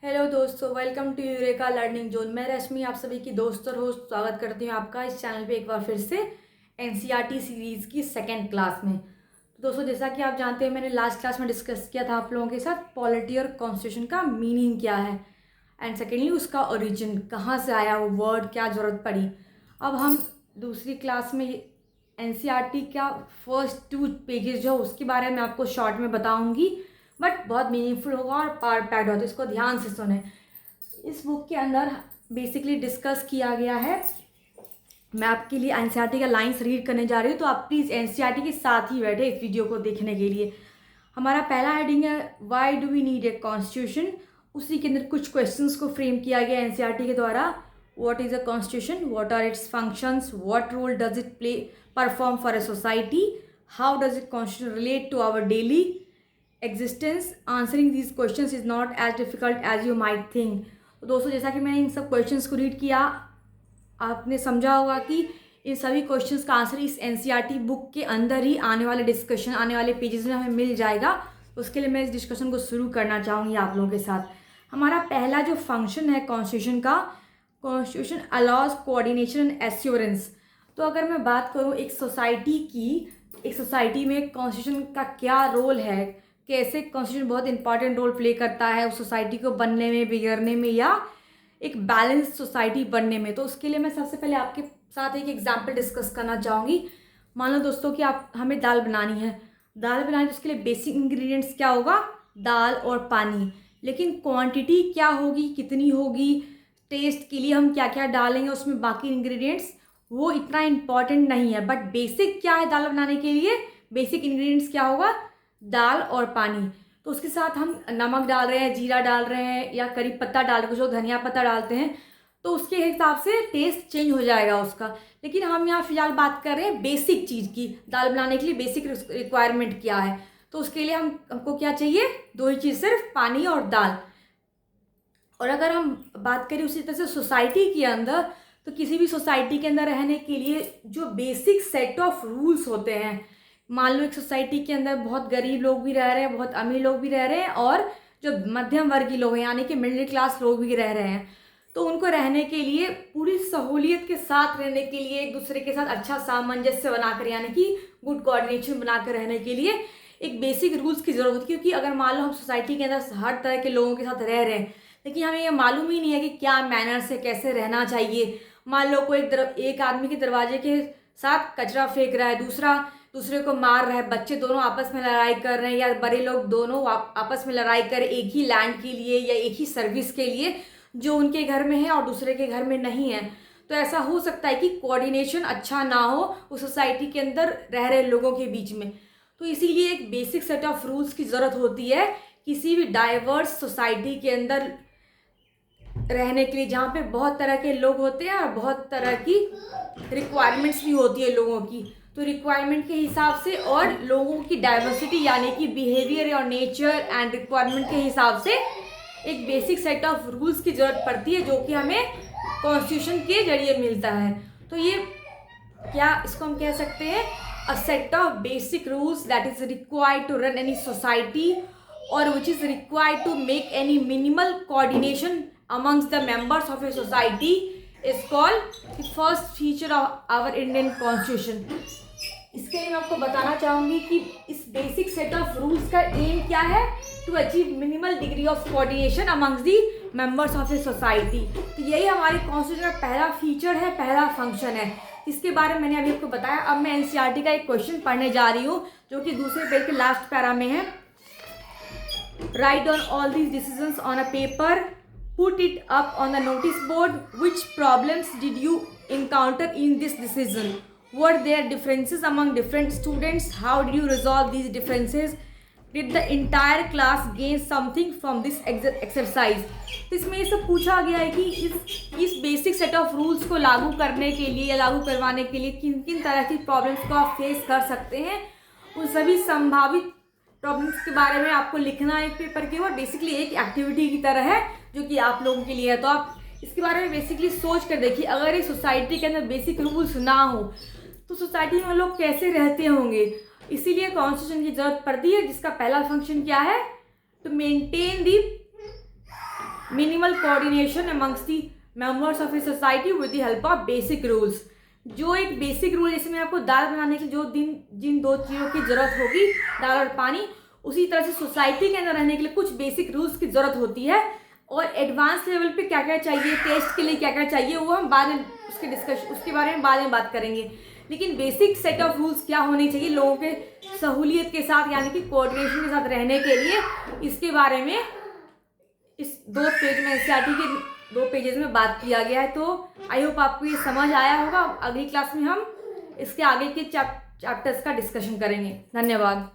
Hello दोस्तों, welcome to Eureka learning zone. मैं रश्मि आप सभी की दोस्त और होस्ट स्वागत करती हूँ आपका इस चैनल पे एक बार फिर से एनसीईआरटी सीरीज़ की सेकंड क्लास में। तो दोस्तों, जैसा कि आप जानते हैं, मैंने लास्ट क्लास में डिस्कस किया था आप लोगों के साथ पॉलिटी और कॉन्स्टिट्यूशन का मीनिंग क्या है एंड सेकेंडली उसका ओरिजिन कहाँ से आया, वो वर्ड क्या ज़रूरत पड़ी। अब हम दूसरी क्लास में एनसीईआरटी का फर्स्ट 2 पेजेस जो है उसके बारे में आपको शॉर्ट में बताऊँगी, बट बहुत मीनिंगफुल होगा और पावर पैक्ड होगा, तो इसको ध्यान से सुने। इस बुक के अंदर बेसिकली डिस्कस किया गया है। मैं आपके लिए एनसीईआरटी का लाइंस रीड करने जा रही हूँ, तो आप प्लीज़ एनसीईआरटी के साथ ही बैठे इस वीडियो को देखने के लिए। हमारा पहला हेडिंग है why do we need a constitution. उसी के अंदर कुछ क्वेश्चंस को फ्रेम किया गया एनसीईआरटी के द्वारा। What is a constitution, what are its functions, what role does it play perform for a society, how does it constitution relate to our daily existence. Answering these questions is not as difficult as you might think. तो दोस्तों, जैसा कि मैंने इन सब questions को read किया, आपने समझा होगा कि इन सभी क्वेश्चंस का आंसर इस एनसीईआरटी बुक के अंदर ही आने वाले डिस्कशन, आने वाले पेजेस में हमें मिल जाएगा। उसके लिए मैं इस डिस्कशन को शुरू करना चाहूँगी आप लोगों के साथ। हमारा पहला जो फंक्शन है कॉन्स्टिट्यूशन का, constitution allows coordination and assurance. तो अगर मैं बात करूँ एक सोसाइटी की, एक सोसाइटी में कॉन्स्टिट्यूशन का क्या रोल है, कैसे कॉन्स्टिट्यूशन बहुत इंपॉर्टेंट रोल प्ले करता है उस सोसाइटी को बनने में, बिगड़ने में या एक बैलेंस सोसाइटी बनने में। तो उसके लिए मैं सबसे पहले आपके साथ एक एग्जांपल डिस्कस करना चाहूँगी। मान लो दोस्तों कि हमें दाल बनानी है। दाल बनानी, तो उसके लिए बेसिक इंग्रेडिएंट्स क्या होगा, दाल और पानी। लेकिन क्वांटिटी क्या होगी, कितनी होगी, टेस्ट के लिए हम क्या क्या डालेंगे उसमें बाकी इंग्रेडिएंट्स, वो इतना इम्पॉर्टेंट नहीं है। बट बेसिक क्या है दाल बनाने के लिए, बेसिक इंग्रेडिएंट्स क्या होगा, दाल और पानी। तो उसके साथ हम नमक डाल रहे हैं, जीरा डाल रहे हैं या करी पत्ता डाल रहे हैं, कुछ लोग धनिया पत्ता डालते हैं, तो उसके हिसाब से टेस्ट चेंज हो जाएगा उसका। लेकिन हम यहाँ फिलहाल बात कर रहे हैं बेसिक चीज़ की। दाल बनाने के लिए बेसिक रिक्वायरमेंट क्या है, तो उसके लिए हमको क्या चाहिए, 2 ही चीज़, सिर्फ पानी और दाल। और अगर हम बात करें उसी तरह से सोसाइटी के अंदर, तो किसी भी सोसाइटी के अंदर रहने के लिए जो बेसिक सेट ऑफ रूल्स होते हैं, मान लो एक सोसाइटी के अंदर बहुत गरीब लोग भी रह रहे हैं, बहुत अमीर लोग भी रह रहे हैं और जो मध्यम वर्गीय लोग हैं यानी कि मिडिल क्लास लोग भी रह रहे हैं, तो उनको रहने के लिए पूरी सहूलियत के साथ रहने के लिए, एक दूसरे के साथ अच्छा सामंजस्य बनाकर यानी कि गुड कोऑर्डिनेशन बनाकर रहने के लिए एक बेसिक रूल्स की ज़रूरत होती है। क्योंकि अगर मान लो हम सोसाइटी के अंदर हर तरह के लोगों के साथ रह रहे हैं, लेकिन हमें ये मालूम ही नहीं है कि क्या मैनर्स है, कैसे रहना चाहिए। मान लो कोई एक आदमी के दरवाजे के साथ कचरा फेंक रहा है, दूसरे को मार रहा है, बच्चे दोनों आपस में लड़ाई कर रहे हैं या बड़े लोग दोनों आपस में लड़ाई कर एक ही लैंड के लिए या एक ही सर्विस के लिए जो उनके घर में है और दूसरे के घर में नहीं है, तो ऐसा हो सकता है कि कोऑर्डिनेशन अच्छा ना हो उस सोसाइटी के अंदर रह रहे लोगों के बीच में। तो इसीलिए एक बेसिक सेट ऑफ रूल्स की ज़रूरत होती है किसी भी डाइवर्स सोसाइटी के अंदर रहने के लिए, जहाँ पे बहुत तरह के लोग होते हैं और बहुत तरह की रिक्वायरमेंट्स भी होती है लोगों की। तो रिक्वायरमेंट के हिसाब से और लोगों की डाइवर्सिटी यानी कि बिहेवियर और नेचर एंड रिक्वायरमेंट के हिसाब से एक बेसिक सेट ऑफ रूल्स की ज़रूरत पड़ती है, जो कि हमें कॉन्स्टिट्यूशन के जरिए मिलता है। तो ये क्या, इसको हम कह सकते हैं a set of basic rules that is required to run any society और which is required to make any minimal coordination amongst the members of a society is called the first feature of our Indian Constitution। इसके लिए मैं आपको बताना चाहूँगी कि इस basic set of rules का एम क्या है, to achieve minimal degree of coordination amongst the members of a society. तो यही हमारे कॉन्स्टिट्यूशन का पहला फीचर है, पहला फंक्शन है, इसके बारे में मैंने अभी आपको बताया। अब मैं एनसीईआरटी का एक क्वेश्चन पढ़ने जा रही हूँ जो कि दूसरे पेज के लास्ट पैरा में है। Write down all these decisions on a paper, put it up on the notice board. Which problems did you encounter in this decision? Were there differences among different students? How did you resolve these differences? Did the entire class gain something from this exercise? तो इसमें ये सब पूछा गया है कि इस basic set of rules को लागू करने के लिए या लागू करवाने के लिए किन किन तरह की प्रॉब्लम्स को आप फेस कर सकते हैं। उन सभी संभावित प्रॉब्लम्स के बारे में आपको लिखना है एक पेपर के ऊपर। बेसिकली एक एक्टिविटी की तरह है जो कि आप लोगों के लिए है। तो आप इसके बारे में बेसिकली सोच कर देखिए, अगर एक सोसाइटी के अंदर बेसिक रूल्स ना हो तो सोसाइटी में लोग कैसे रहते होंगे। इसीलिए कॉन्स्टिट्यूशन की जरूरत पड़ती है, जिसका पहला फंक्शन क्या है, to maintain the minimal coordination amongst the members of a society with the help of basic rules. जो एक बेसिक रूल, जैसे मैं आपको दाल बनाने के जो जिन दो चीज़ों की ज़रूरत होगी, दाल और पानी, उसी तरह से सोसाइटी के अंदर रहने के लिए कुछ बेसिक रूल्स की ज़रूरत होती है। और एडवांस लेवल पे क्या क्या चाहिए, टेस्ट के लिए क्या क्या चाहिए, वो हम बाद में उसके बारे में बाद में बात करेंगे। लेकिन बेसिक सेट ऑफ रूल्स क्या होने चाहिए लोगों के सहूलियत के साथ, यानी कि कोऑर्डिनेशन के साथ रहने के लिए, इसके बारे में इस 2 पेज में एनसीईआरटी के 2 पेजेस में बात किया गया है। तो आई होप आपको ये समझ आया होगा। अगली क्लास में हम इसके आगे के चैप्टर्स का डिस्कशन करेंगे। धन्यवाद।